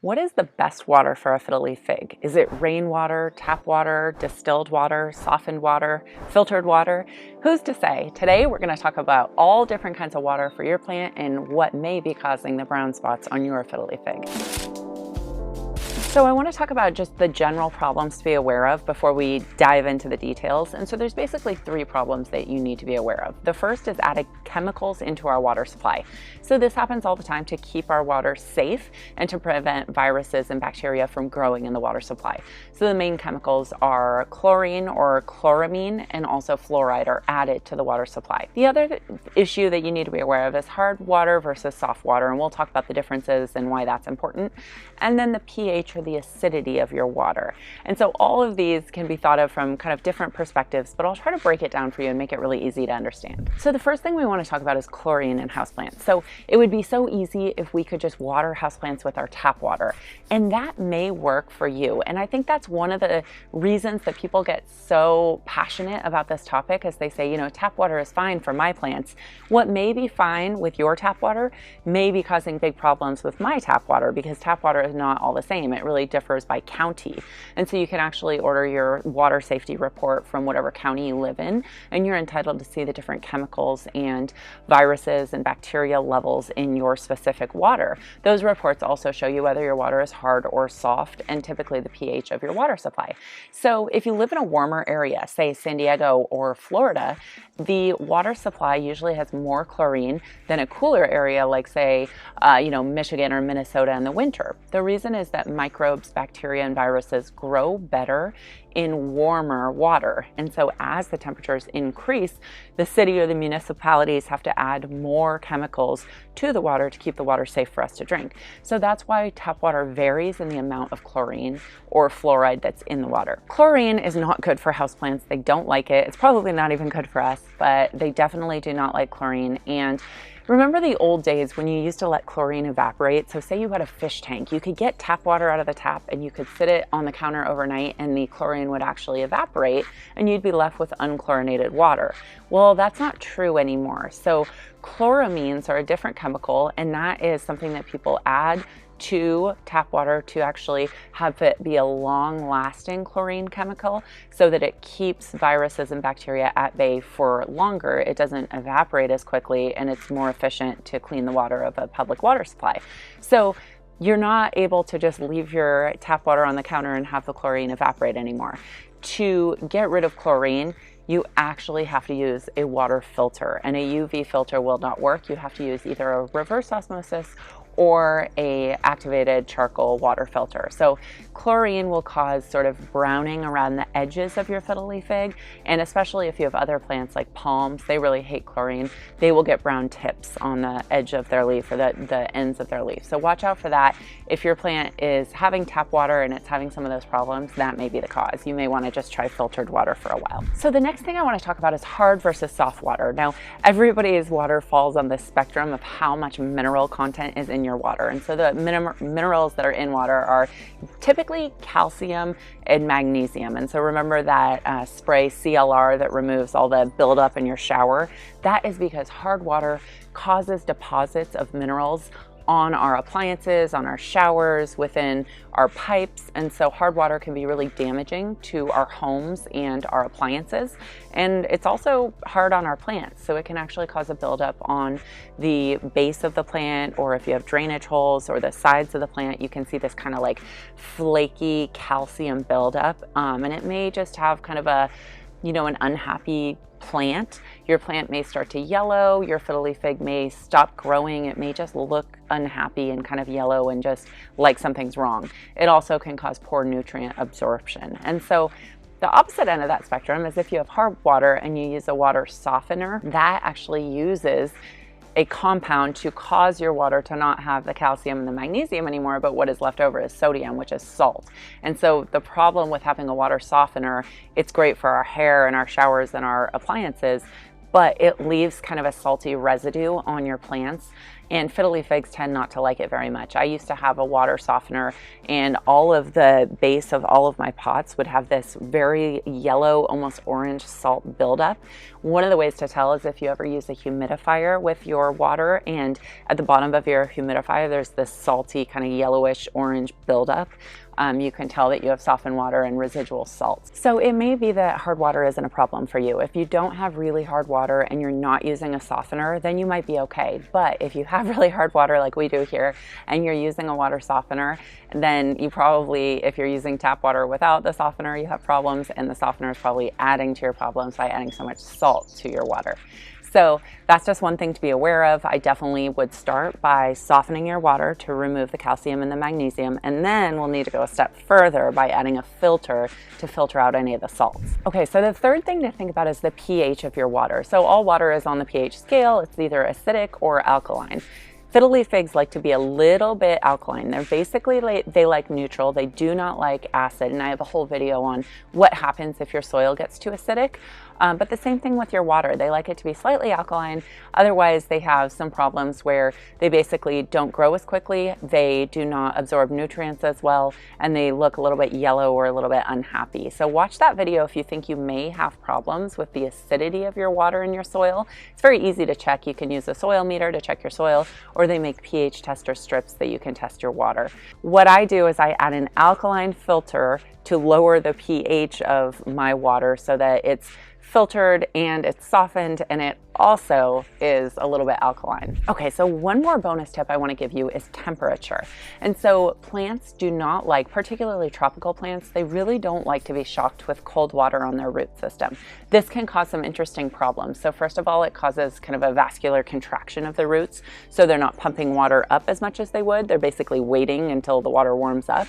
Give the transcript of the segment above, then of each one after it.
What is the best water for a fiddle leaf fig? Is it rainwater, tap water, distilled water, softened water, filtered water? Who's to say? Today we're going to talk about all different kinds of water for your plant and what may be causing the brown spots on your fiddle leaf fig. So I want to talk about just the general problems to be aware of before we dive into the details. And so there's basically three problems that you need to be aware of. The first is adding chemicals into our water supply. So this happens all the time to keep our water safe and to prevent viruses and bacteria from growing in the water supply. So the main chemicals are chlorine or chloramine and also fluoride are added to the water supply. The other issue that you need to be aware of is hard water versus soft water, and we'll talk about the differences and why that's important. And then the pH or the acidity of your water. And so all of these can be thought of from kind of different perspectives, but I'll try to break it down for you and make it really easy to understand. So the first thing we want to talk about is chlorine in houseplants. So it would be so easy if we could just water houseplants with our tap water, and that may work for you. And I think that's one of the reasons that people get so passionate about this topic, as they say, you know, tap water is fine for my plants. What may be fine with your tap water may be causing big problems with my tap water, because tap water is not all the same. It really differs by county. And so you can actually order your water safety report from whatever county you live in, and you're entitled to see the different chemicals and viruses and bacteria levels in your specific water. Those reports also show you whether your water is hard or soft, and typically the pH of your water supply. So if you live in a warmer area, say San Diego or Florida, the water supply usually has more chlorine than a cooler area like, say, Michigan or Minnesota in the winter. The reason is that microbes, bacteria, and viruses grow better in warmer water. And so as the temperatures increase, the city or the municipalities have to add more chemicals to the water to keep the water safe for us to drink. So that's why tap water varies in the amount of chlorine or fluoride that's in the water. Chlorine is not good for houseplants. They don't like it. It's probably not even good for us, but they definitely do not like chlorine. And remember the old days when you used to let chlorine evaporate? So say you had a fish tank, you could get tap water out of the tap and you could sit it on the counter overnight and the chlorine would actually evaporate and you'd be left with unchlorinated water. Well, that's not true anymore. So chloramines are a different chemical, and that is something that people add to tap water to actually have it be a long-lasting chlorine chemical so that it keeps viruses and bacteria at bay for longer. It doesn't evaporate as quickly, and it's more efficient to clean the water of a public water supply. So you're not able to just leave your tap water on the counter and have the chlorine evaporate anymore. To get rid of chlorine, you actually have to use a water filter, and a UV filter will not work. You have to use either a reverse osmosis or a activated charcoal water filter. So chlorine will cause sort of browning around the edges of your fiddle leaf fig, and especially if you have other plants like palms, they really hate chlorine. They will get brown tips on the edge of their leaf or the ends of their leaf. So watch out for that. If your plant is having tap water and it's having some of those problems, that may be the cause. You may want to just try filtered water for a while. So the next thing I want to talk about is hard versus soft water. Now, everybody's water falls on this spectrum of how much mineral content is in your water. And so the minerals that are in water are typically calcium and magnesium. And so remember that spray CLR that removes all the buildup in your shower? That is because hard water causes deposits of minerals on our appliances, on our showers, within our pipes. And so hard water can be really damaging to our homes and our appliances. And it's also hard on our plants. So it can actually cause a buildup on the base of the plant, or if you have drainage holes or the sides of the plant, you can see this kind of like flaky calcium buildup. And it may just have kind of a, an unhappy plant. Your plant may start to yellow, your fiddle leaf fig may stop growing, it may just look unhappy and kind of yellow and just like something's wrong. It also can cause poor nutrient absorption. And so the opposite end of that spectrum is if you have hard water and you use a water softener, that actually uses a compound to cause your water to not have the calcium and the magnesium anymore, but what is left over is sodium, which is salt. And so the problem with having a water softener, it's great for our hair and our showers and our appliances, but it leaves kind of a salty residue on your plants. and fiddle leaf figs tend not to like it very much. I used to have a water softener, and all of the base of all of my pots would have this very yellow, almost orange salt buildup. One of the ways to tell is if you ever use a humidifier with your water, and at the bottom of your humidifier there's this salty kind of yellowish orange buildup. You can tell that you have softened water and residual salts. So it may be that hard water isn't a problem for you. If you don't have really hard water and you're not using a softener, then you might be okay. But if you have really hard water like we do here and you're using a water softener, then you probably, if you're using tap water without the softener, you have problems, and the softener is probably adding to your problems by adding so much salt to your water. So that's just one thing to be aware of. I definitely would start by softening your water to remove the calcium and the magnesium, and then we'll need to go a step further by adding a filter to filter out any of the salts. Okay, so the third thing to think about is the pH of your water. So all water is on the pH scale. It's either acidic or alkaline. Fiddle leaf figs like to be a little bit alkaline. They're basically, they like neutral. They do not like acid, and I have a whole video on what happens if your soil gets too acidic. But the same thing with your water. They like it to be slightly alkaline. Otherwise, they have some problems where they basically don't grow as quickly, they do not absorb nutrients as well, and they look a little bit yellow or a little bit unhappy. So watch that video if you think you may have problems with the acidity of your water in your soil. It's very easy to check. You can use a soil meter to check your soil, or they make pH tester strips that you can test your water. What I do is I add an alkaline filter to lower the pH of my water so that it's filtered and it's softened, and it also is a little bit alkaline. Okay, so one more bonus tip I want to give you is temperature. And so plants do not like, particularly tropical plants, they really don't like to be shocked with cold water on their root system. This can cause some interesting problems. So first of all, it causes kind of a vascular contraction of the roots, so they're not pumping water up as much as they would. They're basically waiting until the water warms up.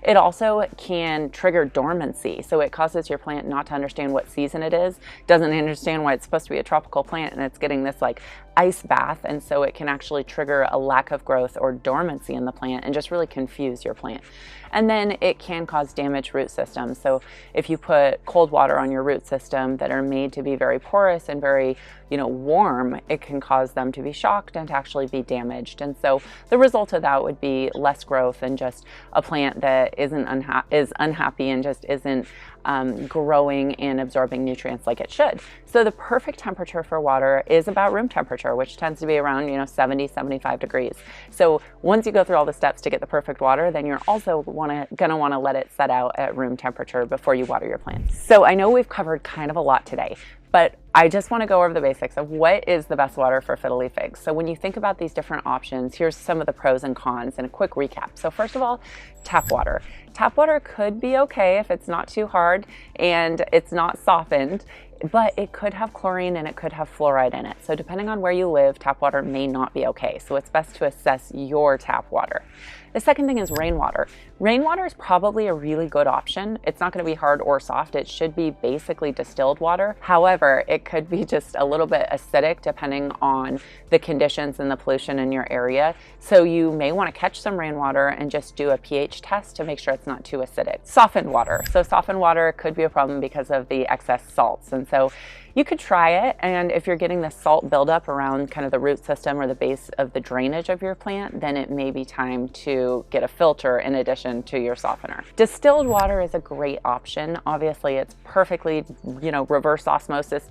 It also can trigger dormancy, so it causes your plant not to understand what season it is, doesn't understand why it's supposed to be a tropical plant, and it's getting this like ice bath, and so it can actually trigger a lack of growth or dormancy in the plant and just really confuse your plant. And then it can cause damaged root systems. So if you put cold water on your root system that are made to be very porous and very, warm, it can cause them to be shocked and to actually be damaged. And so the result of that would be less growth and just a plant that is unhappy and just isn't growing and absorbing nutrients like it should. So the perfect temperature for water is about room temperature, which tends to be around 70, 75 degrees. So once you go through all the steps to get the perfect water, then you're also gonna want to let it set out at room temperature before you water your plants. So I know we've covered kind of a lot today, but I just want to go over the basics of what is the best water for fiddle leaf figs. So when you think about these different options, here's some of the pros and cons and a quick recap. So first of all, tap water. Tap water could be okay if it's not too hard and it's not softened, but it could have chlorine and it could have fluoride in it. So depending on where you live, tap water may not be okay. So it's best to assess your tap water. The second thing is rainwater. Rainwater is probably a really good option. It's not going to be hard or soft. It should be basically distilled water. However, it could be just a little bit acidic depending on the conditions and the pollution in your area. So you may want to catch some rainwater and just do a pH test to make sure it's not too acidic. Softened water. So softened water could be a problem because of the excess salts. And so you could try it, and if you're getting the salt buildup around kind of the root system or the base of the drainage of your plant, then it may be time to get a filter in addition to your softener. Distilled water is a great option. Obviously, it's perfectly, reverse osmosis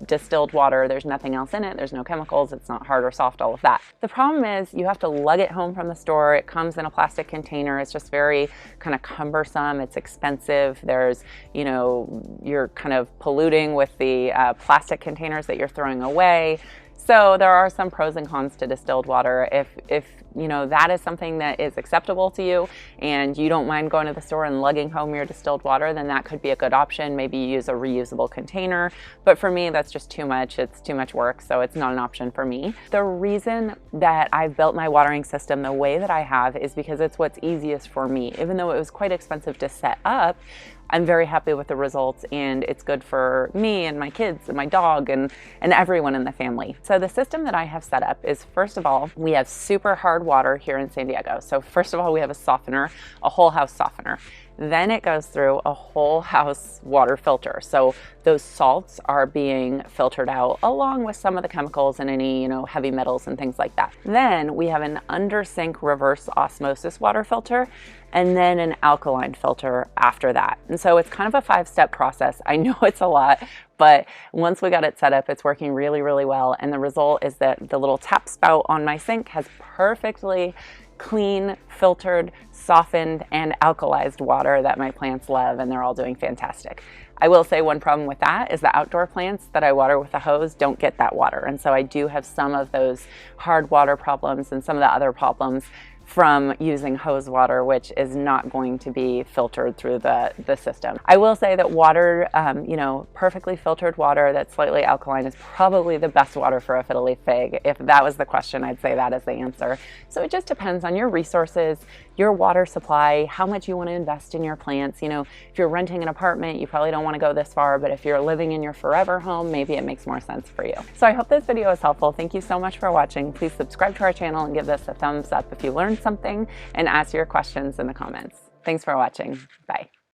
distilled water. There's nothing else in it. There's no chemicals. It's not hard or soft, all of that. The problem is you have to lug it home from the store. It comes in a plastic container. It's just very kind of cumbersome. It's expensive. There's, you're kind of polluting with the plastic containers that you're throwing away. So there are some pros and cons to distilled water. If that is something that is acceptable to you and you don't mind going to the store and lugging home your distilled water, then that could be a good option. Maybe you use a reusable container. But for me, that's just too much. It's too much work, so it's not an option for me. The reason that I've built my watering system the way that I have is because it's what's easiest for me. Even though it was quite expensive to set up, I'm very happy with the results, and it's good for me and my kids and my dog and everyone in the family. So the system that I have set up is, first of all, we have super hard water here in San Diego. So first of all, we have a softener, a whole house softener. Then it goes through a whole house water filter. So those salts are being filtered out along with some of the chemicals and any, heavy metals and things like that. Then we have an under sink reverse osmosis water filter, and then an alkaline filter after that. And so it's kind of a 5-step process. I know it's a lot, but once we got it set up, it's working really, really well. And the result is that the little tap spout on my sink has perfectly clean, filtered, softened, and alkalized water that my plants love, and they're all doing fantastic. I will say one problem with that is the outdoor plants that I water with a hose don't get that water. And so I do have some of those hard water problems and some of the other problems from using hose water, which is not going to be filtered through the system. I will say that water, perfectly filtered water that's slightly alkaline is probably the best water for a fiddle leaf fig. If that was the question, I'd say that is the answer. So it just depends on your resources, your water supply, how much you want to invest in your plants. If you're renting an apartment, you probably don't want to go this far, but if you're living in your forever home, maybe it makes more sense for you. So I hope this video was helpful. Thank you so much for watching. Please subscribe to our channel and give this a thumbs up if you learned something, and ask your questions in the comments. Thanks for watching. Bye.